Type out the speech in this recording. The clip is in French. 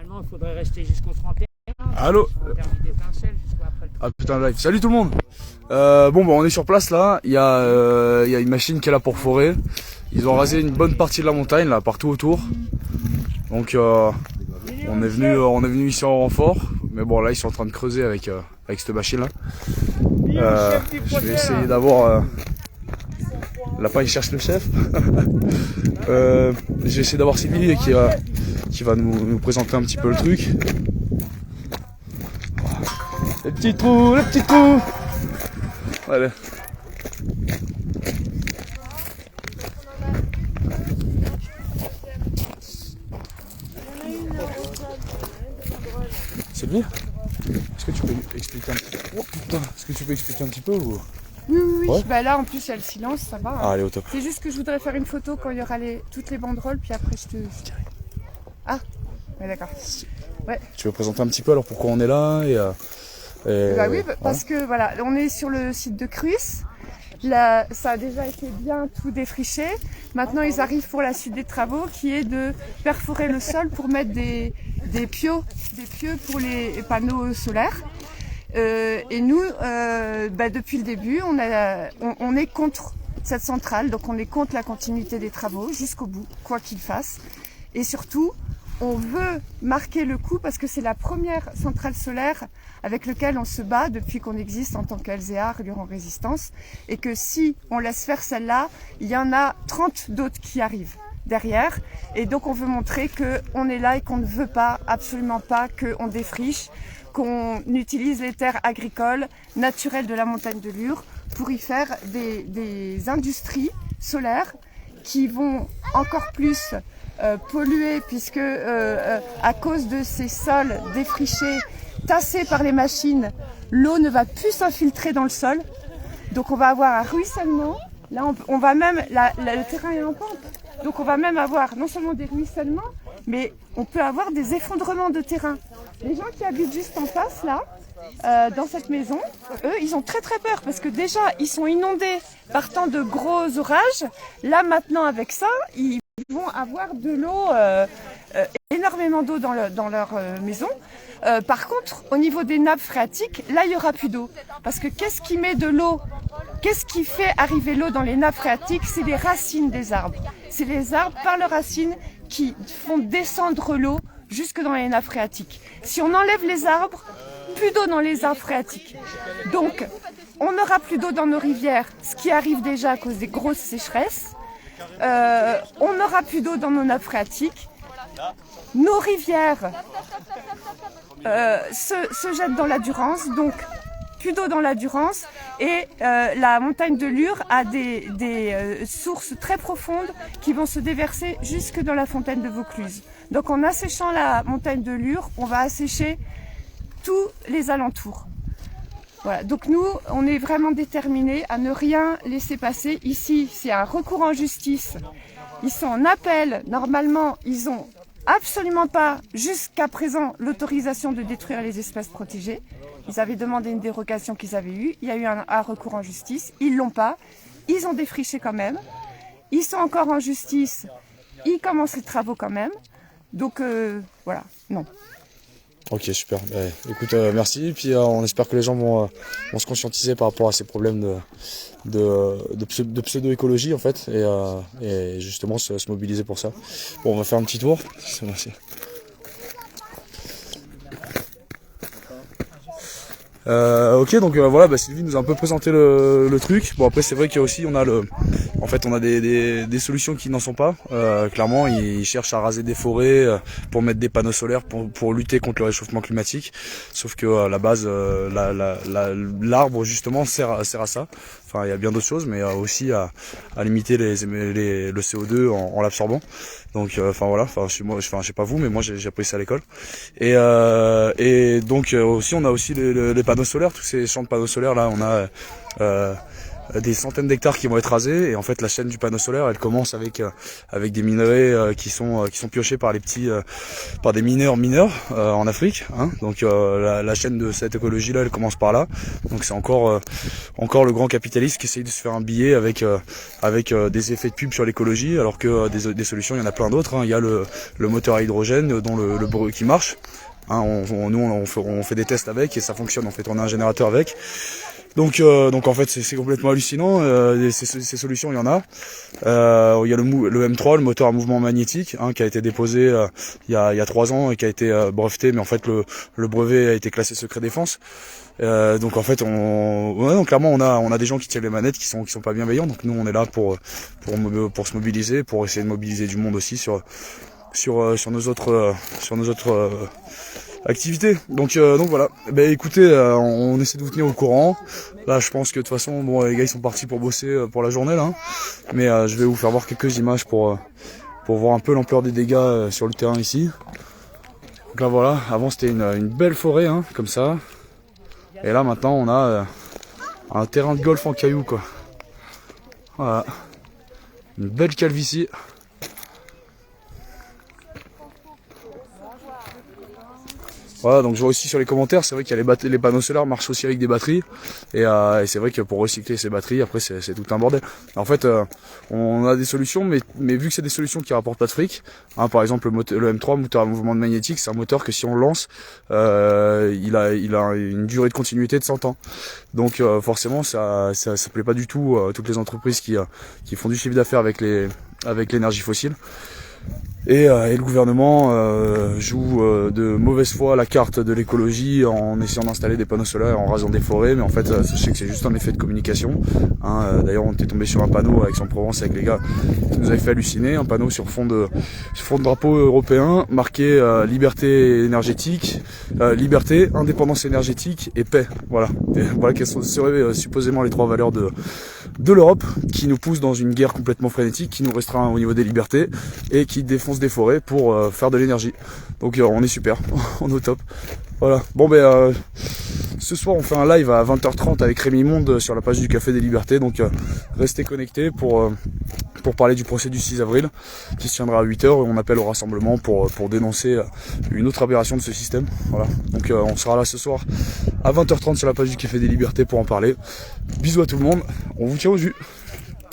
Normalement, il faudrait rester jusqu'au 31. Allô? Ah putain, live. Salut tout le monde. Bon bah on est sur place là. Il y a une machine qui est là pour forer. Ils ont rasé une bonne partie de la montagne là, partout autour. Donc on est venu ici en renfort. Mais bon là ils sont en train de creuser avec cette machine là. Je vais essayer d'avoir. Là-bas il cherche le chef. Je vais essayer d'avoir Sylvie qui va nous présenter un petit peu le truc. Les petits trous, les petits trous. Allez. Sylvie, est-ce que tu peux expliquer un petit peu? Oh putain, est-ce que tu peux expliquer un petit peu ou... Oui. Ouais. Bah là en plus il y a le silence, ça va. Ah, allez au top. C'est juste que je voudrais faire une photo quand il y aura toutes les banderoles, puis après je te... Ah, ouais d'accord. Ouais. Tu veux présenter un petit peu alors pourquoi on est là Bah oui, parce que voilà, on est sur le site de Cruis. Là, ça a déjà été bien tout défriché. Maintenant, ils arrivent pour la suite des travaux, qui est de perforer le sol pour mettre des pieux pour les panneaux solaires. Et nous, depuis le début, on est contre cette centrale, donc on est contre la continuité des travaux jusqu'au bout, quoi qu'il fasse. Et surtout, on veut marquer le coup parce que c'est la première centrale solaire avec laquelle on se bat depuis qu'on existe en tant qu'LZA, Lure en Résistance, et que si on laisse faire celle-là, il y en a 30 d'autres qui arrivent derrière. Et donc on veut montrer qu'on est là et qu'on ne veut pas, absolument pas, qu'on défriche, qu'on utilise les terres agricoles naturelles de la montagne de Lure pour y faire des industries solaires qui vont encore plus polluer puisque à cause de ces sols défrichés, tassés par les machines, l'eau ne va plus s'infiltrer dans le sol. Donc on va avoir un ruissellement. Là on va même, le terrain est en pente. Donc on va même avoir non seulement des ruissellements, mais on peut avoir des effondrements de terrain. Les gens qui habitent juste en face là, dans cette maison, eux ils ont très très peur parce que déjà ils sont inondés par tant de gros orages. Là maintenant avec ça, ils vont avoir de l'eau, énormément d'eau dans leur maison. Par contre, au niveau des nappes phréatiques, là il n'y aura plus d'eau. Parce que qu'est-ce qui met de l'eau? Qu'est-ce qui fait arriver l'eau dans les nappes phréatiques? C'est les racines des arbres. C'est les arbres par leurs racines qui font descendre l'eau jusque dans les nappes phréatiques. Si on enlève les arbres, plus d'eau dans les arbres phréatiques. Donc, on n'aura plus d'eau dans nos rivières, ce qui arrive déjà à cause des grosses sécheresses. On n'aura plus d'eau dans nos nappes phréatiques. Nos rivières se jettent dans la Durance, donc plus d'eau dans la Durance. Et la montagne de Lure a des sources très profondes qui vont se déverser jusque dans la fontaine de Vaucluse. Donc en asséchant la montagne de Lure, on va assécher tous les alentours. Voilà, donc nous, on est vraiment déterminés à ne rien laisser passer. Ici, c'est un recours en justice. Ils sont en appel. Normalement, ils ont absolument pas, jusqu'à présent, l'autorisation de détruire les espèces protégées. Ils avaient demandé une dérogation qu'ils avaient eue. Il y a eu un recours en justice. Ils l'ont pas. Ils ont défriché quand même. Ils sont encore en justice. Ils commencent les travaux quand même. Donc, voilà, non. Ok, super. Écoute, merci. Puis on espère que les gens vont se conscientiser par rapport à ces problèmes de pseudo-écologie en fait, et justement se mobiliser pour ça. Bon, on va faire un petit tour. Merci. Ok, donc voilà, Sylvie nous a un peu présenté le truc. Bon, après c'est vrai qu'il y a aussi, on a des solutions qui n'en sont pas. Clairement, ils cherchent à raser des forêts pour mettre des panneaux solaires pour lutter contre le réchauffement climatique. Sauf que à la base, l'arbre justement sert à ça. Enfin, il y a bien d'autres choses, mais aussi à limiter le CO2 en l'absorbant. Donc, voilà. Je sais pas vous, mais moi j'ai appris ça à l'école. Et donc aussi, on a aussi les panneaux solaires, tous ces champs de panneaux solaires là. On a des centaines d'hectares qui vont être rasés, et en fait la chaîne du panneau solaire elle commence avec des minerais qui sont piochés par par des mineurs en Afrique, hein. Donc la chaîne de cette écologie là elle commence par là, donc c'est encore le grand capitaliste qui essaye de se faire un billet avec des effets de pub sur l'écologie, alors que des solutions il y en a plein d'autres, hein. Il y a le moteur à hydrogène dont le qui marche, hein. Nous on fait des tests avec et ça fonctionne, en fait on a un générateur avec. Donc en fait c'est complètement hallucinant, ces solutions il y en a. Il y a le M3, le moteur à mouvement magnétique, hein, qui a été déposé il y a 3 ans et qui a été breveté, mais en fait le brevet a été classé secret défense. Donc en fait donc clairement on a des gens qui tiennent les manettes qui sont pas bienveillants, donc nous on est là pour se mobiliser, pour essayer de mobiliser du monde aussi sur nos autres activités. Donc voilà. Ben écoutez, on essaie de vous tenir au courant. Là, je pense que de toute façon, bon, les gars ils sont partis pour bosser pour la journée là. Mais je vais vous faire voir quelques images pour voir un peu l'ampleur des dégâts sur le terrain ici. Donc là voilà. Avant c'était une belle forêt, hein, comme ça. Et là maintenant on a un terrain de golf en cailloux quoi. Voilà. Une belle calvitie. Voilà, donc je vois aussi sur les commentaires, c'est vrai qu'il y a les panneaux solaires marchent aussi avec des batteries, et c'est vrai que pour recycler ces batteries, après c'est tout un bordel. En fait, on a des solutions, mais vu que c'est des solutions qui rapportent pas de fric, hein, par exemple le M3, moteur à mouvement magnétique, c'est un moteur que si on le lance, il a une durée de continuité de 100 ans. Donc forcément, ça plaît pas du tout à toutes les entreprises qui font du chiffre d'affaires avec l'énergie fossile. Et le gouvernement joue de mauvaise foi la carte de l'écologie en essayant d'installer des panneaux solaires, en rasant des forêts, mais en fait sachez que c'est juste un effet de communication, hein. D'ailleurs on était tombé sur un panneau à Aix-en-Provence avec les gars qui nous avait fait halluciner, un panneau sur fond de drapeau européen marqué liberté énergétique, liberté, indépendance énergétique et paix. Voilà, et voilà quelles seraient supposément les 3 valeurs de l'Europe, qui nous pousse dans une guerre complètement frénétique, qui nous restreint au niveau des libertés et qui défonce des forêts pour faire de l'énergie. Donc on est super, on est au top. Voilà. Bon ben ce soir on fait un live à 20h30 avec Rémi Monde sur la page du Café des Libertés, donc restez connectés pour parler du procès du 6 avril qui se tiendra à 8h, et on appelle au rassemblement pour dénoncer une autre aberration de ce système. Voilà. Donc on sera là ce soir à 20h30 sur la page du Café des Libertés pour en parler. Bisous à tout le monde, on vous tient au jus.